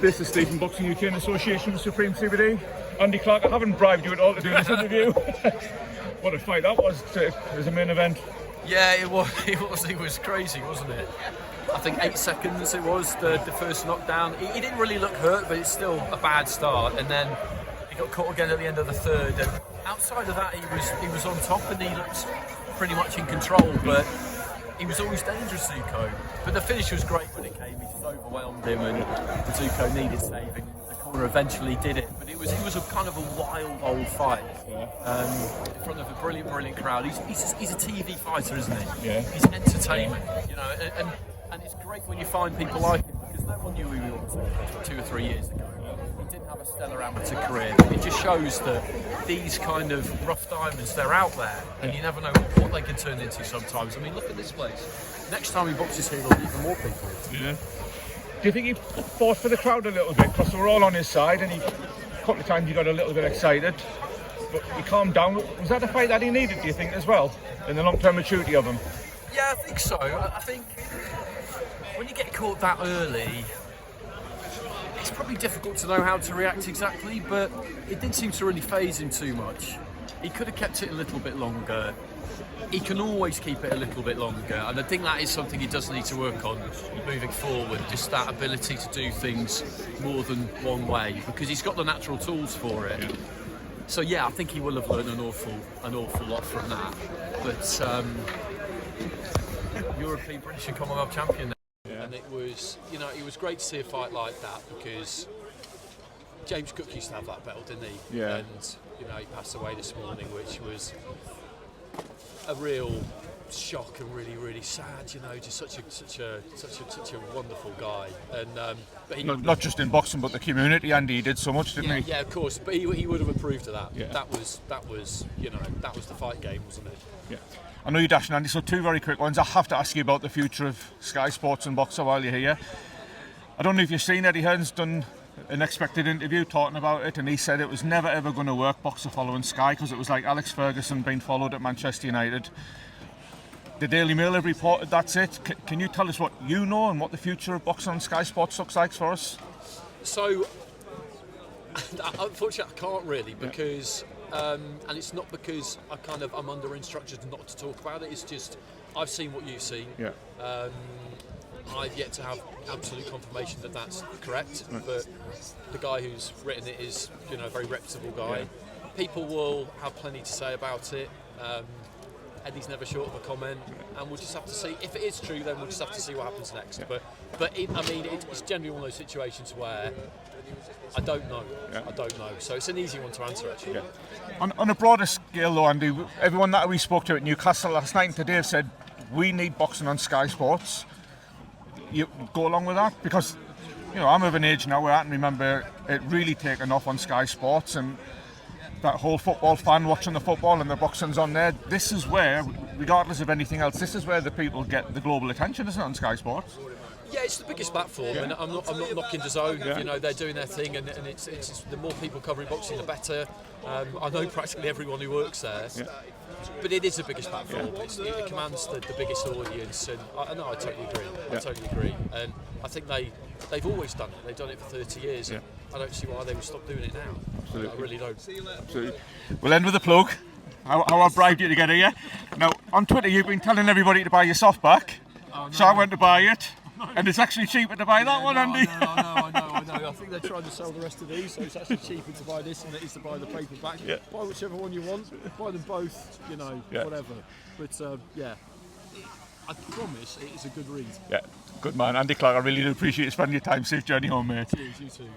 This is Stephen Boxing UK in association with Supreme CBD. Andy Clarke, I haven't bribed you at all to do this interview. What a fight that was as a main event. Yeah, it was crazy, wasn't it? I think 8 seconds it was, the first knockdown. He didn't really look hurt, but it's still a bad start. And then he got caught again at the end of the third. And outside of that, he was on top and he looked pretty much in control. But he was always dangerous, Zuko. But the finish was great when it came. He just overwhelmed him, and Zuko needed saving. The corner eventually did it. But it was a kind of a wild old fight. In front of a brilliant crowd. He's a TV fighter, isn't he? Yeah. He's entertainment, you know. And it's great when you find people like him, because no one knew who he was 2 or 3 years ago. He didn't have a stellar amateur career, but it just shows that these kind of rough diamonds, they're out there, and you never know what they can turn into sometimes. I mean, look at this place. Next time he boxes here, there'll be even more people. Yeah. Do you think he fought for the crowd a little bit? Because they were all on his side, and a couple of times he got a little bit excited, but he calmed down. Was that the fight that he needed, do you think, as well, in the long-term maturity of him? Yeah, I think so. I think when you get caught that early, it's probably difficult to know how to react exactly, but it didn't seem to really faze him too much. He could have kept it a little bit longer. He can always keep it a little bit longer, and I think that is something he does need to work on moving forward, just that ability to do things more than one way, because he's got the natural tools for it. So yeah, I think he will have learned an awful lot from that. But European, British and Commonwealth champion. And it was great to see a fight like that, because James Cook used to have that belt, didn't he? Yeah. And he passed away this morning, which was a real shock and really sad. Just such a wonderful guy. And but he not just in boxing, but the community. Andy, he did so much, didn't he? Yeah, of course. But he would have approved of that. Yeah. That was the fight game, wasn't it? Yeah. I know you're dashing, Andy, so 2 very quick ones. I have to ask you about the future of Sky Sports and Boxer while you're here. I don't know if you've seen Eddie Hearn's done an expected interview talking about it, and he said it was never ever going to work, Boxer following Sky, because it was like Alex Ferguson being followed at Manchester United. The Daily Mail have reported that's it. Can you tell us what you know and what the future of boxing on Sky Sports looks like for us? So, unfortunately, I can't really, because, and it's not because I'm under instructions not to talk about it. It's just I've seen what you've seen. Yeah. I've yet to have absolute confirmation that that's correct, but the guy who's written it is, a very reputable guy. Yeah. People will have plenty to say about it. Eddie's never short of a comment, and we'll just have to see. If it is true, then we'll just have to see what happens next. Yeah. But it's generally one of those situations where I don't know. Yeah. I don't know. So it's an easy one to answer, actually. Yeah. On a broader scale, though, Andy, everyone that we spoke to at Newcastle last night and today have said we need boxing on Sky Sports. You go along with that? Because I'm of an age now where I can remember it really taking off on Sky Sports, and that whole football fan watching the football and the boxing's on there. This is where, regardless of anything else, this is where the people get the global attention, isn't it, on Sky Sports? Yeah, it's the biggest platform, and I'm not knocking DAZN. Yeah. They're doing their thing, and it's the more people covering boxing, the better. I know practically everyone who works there. Yeah. But it is the biggest platform. Yeah. It commands the biggest audience, and I totally agree. Yeah. I totally agree, and I think they've always done it. They've done it for 30 years. Yeah. And I don't see why they would stop doing it now. Absolutely. I really don't. Absolutely. We'll end with a plug. How I bribed you to get here. Now, on Twitter, you've been telling everybody to buy your softback. Oh, no, so I went to buy it. And it's actually cheaper to buy that one, Andy. I know. I think they're trying to sell the rest of these, so it's actually cheaper to buy this than it is to buy the paperback. Yeah. Buy whichever one you want. Buy them both, whatever. But I promise it is a good read. Yeah, good man. Andy Clarke, I really do appreciate you spending your time. Safe journey home, mate. Cheers, you too.